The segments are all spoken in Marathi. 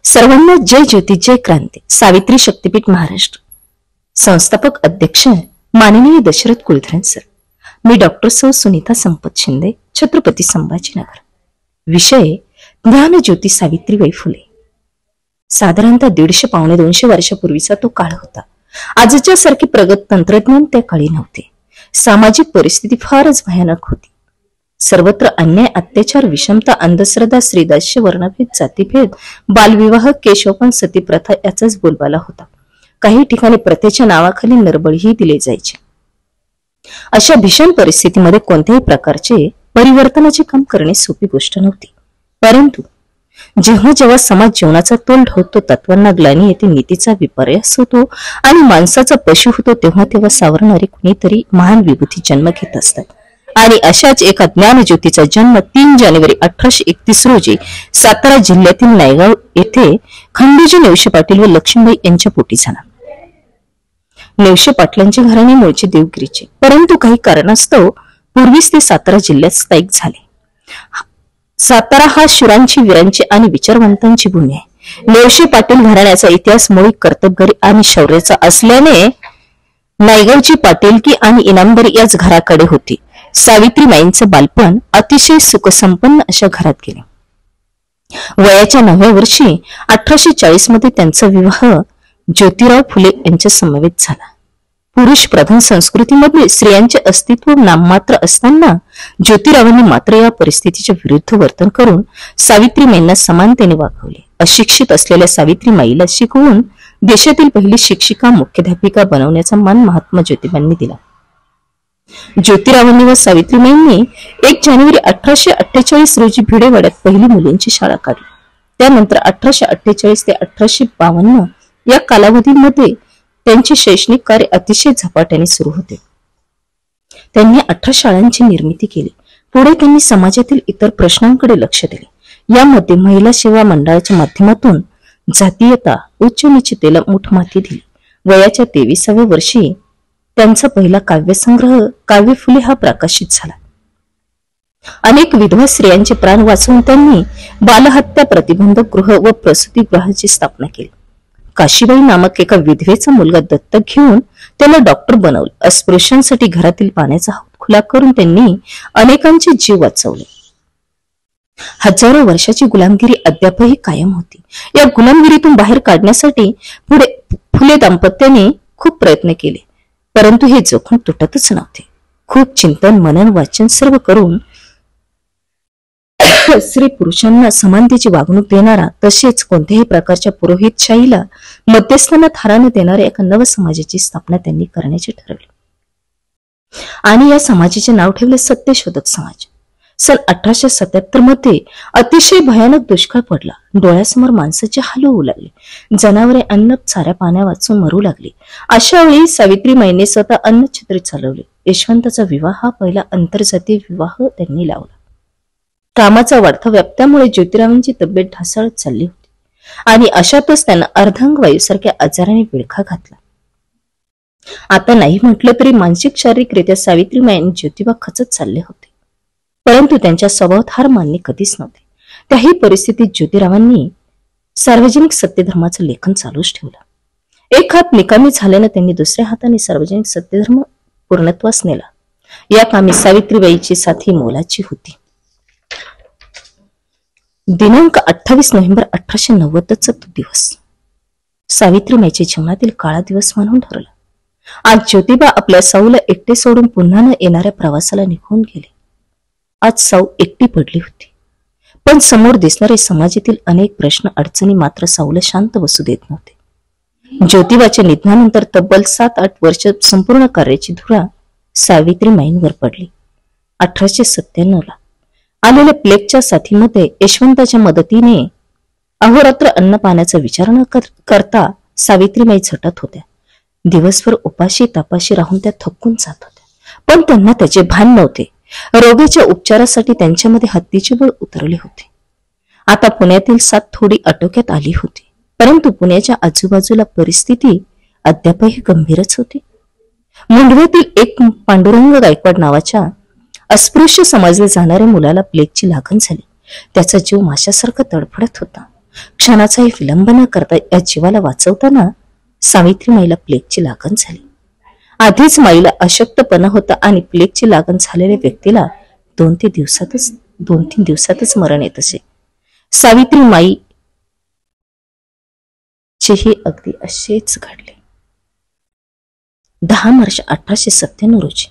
सर्वांना जय ज्योती जय क्रांती. सावित्री शक्तीपीठ महाराष्ट्र. संस्थापक अध्यक्ष माननीय दशरथ कुलकर्णी सर. मी डॉक्टर सौ सुनीता संपत शिंदे, छत्रपती संभाजीनगर. विषय ज्ञानज्योती सावित्रीबाई फुले. साधारणतः 150-200 वर्षापूर्वीचा तो काळ होता. आजच्या सारखे प्रगत तंत्रज्ञान त्या काळी नव्हते. सामाजिक परिस्थिती फारच भयानक होती. सर्वत्र अन्याय, अत्याचार, विषमता, अंधश्रद्धा, श्रीदास्य, वर्णभेद, जातीभेद, बालविवाह, केशवपण, सतीप्रथा याचाच बोलबाला होता. काही ठिकाणी प्रथेच्या नावाखाली नरबळीही दिले जायचे. अशा भीषण परिस्थितीमध्ये कोणत्याही प्रकारचे परिवर्तनाचे काम करणे सोपी गोष्ट नव्हती. परंतु जेव्हा जेव्हा समाज जीवनाचा तोल ढळतो, तत्वांना ग्लानी येते, नीतीचा विपर्यास होतो आणि माणसाचा पशु होतो, तेव्हा तेव्हा सावरणारे कुणीतरी महान विभूती जन्म घेत असतात. आणि अशाच एका ज्ञानज्योतीचा जन्म 3 जानेवारी 1831 रोजी सातारा जिल्ह्यातील नायगाव येथे खंडोजी नेवशे पाटील व लक्ष्मीबाई यांच्या पोटी झाला. नेवशे पाटलांचे घराणे मूळचे देवगिरीचे, परंतु काही कारणास्तव पूर्वीच ते सातारा जिल्ह्यात स्थायिक झाले. सातारा हा शूरांची, वीरांची आणि विचारवंतांची भूमी आहे. नेवशे पाटील घराण्याचा इतिहास मुळी कर्तबगारी आणि शौर्याचा असल्याने नायगावची पाटीलकी आणि इनामदारी याच घराकडे होती. सावित्रीबाईंचं बालपण अतिशय सुखसंपन्न अशा घरात गेले. वयाच्या 9व्या वर्षी 1840 मध्ये त्यांचा विवाह ज्योतिराव फुले यांच्या समवेत झाला. पुरुष प्रधान संस्कृतीमध्ये स्त्रियांचे अस्तित्व नाममात्र असताना ज्योतिरावांनी मात्र या परिस्थितीच्या विरुद्ध वर्तन करून सावित्रीबाईंना समानतेने वागवले. अशिक्षित असलेल्या सावित्रीबाईला शिकवून देशातील पहिली शिक्षिका, मुख्याध्यापिका बनवण्याचा मान महात्मा ज्योतिबांनी दिला. ज्योतिरावांनी व सावित्रीबाईंनी 1 जानेवारी 1848 रोजी भिडेवाड्यात पहिली मुलींची शाळा काढली. त्यानंतर 1848 ते 1852 या कालावधीमध्ये त्यांचे शैक्षणिक कार्य अतिशय झपाट्याने सुरू होते. त्यांनी 18 शाळांची निर्मिती केली. पुढे त्यांनी समाजातील इतर प्रश्नांकडे लक्ष दिले. यामध्ये महिला सेवा मंडळाच्या माध्यमातून जातीयता, उच्च नीचतेला मूठमाती दिली. वयाच्या 23व्या वर्षी त्यांचा पहिला काव्यसंग्रह काव्य फुले हा प्रकाशित झाला. अनेक विधवा स्त्रियांचे प्राण वाचवून त्यांनी बालहत्या प्रतिबंधक गृह व प्रसूतीगृहाची स्थापना केली. काशीबाई नामक एका विधवेचा मुलगा दत्तक घेऊन त्याला डॉक्टर बनवले. अस्पृश्यांसाठी घरातील पाण्याचा हौद खुला करून त्यांनी अनेकांचे जीव वाचवले. हजारो वर्षाची गुलामगिरी अद्यापही कायम होती. या गुलामगिरीतून बाहेर काढण्यासाठी पुढे फुले दाम्पत्याने खूप प्रयत्न केले, परंतु हे जोखून तुटतच नव्हते. खूप चिंतन, मनन, वाचन सर्व करून स्त्री पुरुषांना समानतेची वागणूक देणारा, तसेच कोणत्याही प्रकारच्या पुरोहितशाहीला मध्यस्थांना थारा न देणाऱ्या एका नव समाजाची स्थापना त्यांनी करण्याचे ठरवले आणि या समाजाचे नाव ठेवले सत्यशोधक समाज. सन 1877 मध्ये अतिशय भयानक दुष्काळ पडला. डोळ्यासमोर माणसाचे हाल होऊ लागले. जनावरे अन्न चाऱ्या पाण्या वाचून मरू लागली. अशा वेळी सावित्रीबाईंनी स्वतः अन्नछत्री चालवले. यशवंताचा विवाह हा पहिला आंतरजातीय विवाह त्यांनी लावला. कामाचा वाढता व्याप त्यामुळे ज्योतिरावांची तब्येत ढासळत चालली होती आणि अशातच त्यांना अर्धांगवायूसारख्या आजाराने विळखा घातला. आता नाही म्हटलं तरी मानसिक शारीरिकरित्या सावित्रीबाई आणि ज्योतिबा खचत चालले होते, परंतु त्यांच्या स्वभावात हार मानणे कधीच नव्हते. त्याही परिस्थितीत ज्योतिरावांनी सार्वजनिक सत्यधर्माचं लेखन चालूच ठेवलं. एक हात निकामी झाल्यानं त्यांनी दुसऱ्या हाताने सार्वजनिक सत्यधर्म पूर्णत्वास नेला. या कामी सावित्रीबाईची साथ ही मोलाची होती. दिनांक 28 नोव्हेंबर 1890चा तो दिवस सावित्रीबाईच्या जीवनातील काळा दिवस म्हणून ठरला. आज ज्योतिबा आपल्या साऊला एकटे सोडून पुन्हा न येणाऱ्या प्रवासाला निघून गेले. आज साऊ एकटी पडली होती, पण समोर दिसणारे समाजातील अनेक प्रश्न अडचणी मात्र साऊला शांत बसू देत नव्हते. ज्योतिबाच्या निधनानंतर तब्बल 7-8 वर्ष संपूर्ण कार्याची धुरा सावित्रीबाईंवर पडली. 1897 आलेल्या प्लेगच्या साथीमध्ये यशवंताच्या मदतीने अहोरात्र अन्न पाण्याचा विचार न करता सावित्रीबाई झटत होत्या. दिवसभर उपाशी तापाशी राहून त्या थकून जात होत्या, पण त्यांना त्याचे भान नव्हते. रोगाच्या उपचारासाठी त्यांच्यामध्ये हत्तीचे बळ उतरले होते. आता पुण्यातील साथ थोडी आटोक्यात आली होती, परंतु पुण्याच्या आजूबाजूला परिस्थिती अद्यापही गंभीरच होती. मुंडव्यातील एक पांडुरंग गायकवाड नावाच्या अस्पृश्य समजले जाणाऱ्या मुलाला प्लेगची लागण झाली. त्याचा जीव माशासारखा तडफडत होता. क्षणाचाही विलंब न करता या जीवाला वाचवताना सावित्रीमाईला प्लेगची लागण झाली. आधीच माईला अशक्तपणा होता आणि प्लेगची लागण झालेल्या व्यक्तीला 2-3 दिवसातच मरण येत असे. सावित्रीमाई चेही अगदी असेच घडले. 10 मार्च 1897 रोजी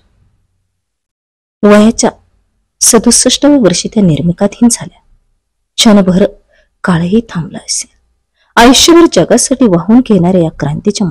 वयाच्या 67व्या वर्षी त्या निर्मिकाधीन झाल्या. क्षणभर काळही थांबला असेल. आयुष्यभर जगासाठी वाहून घेणाऱ्या या क्रांतीच्या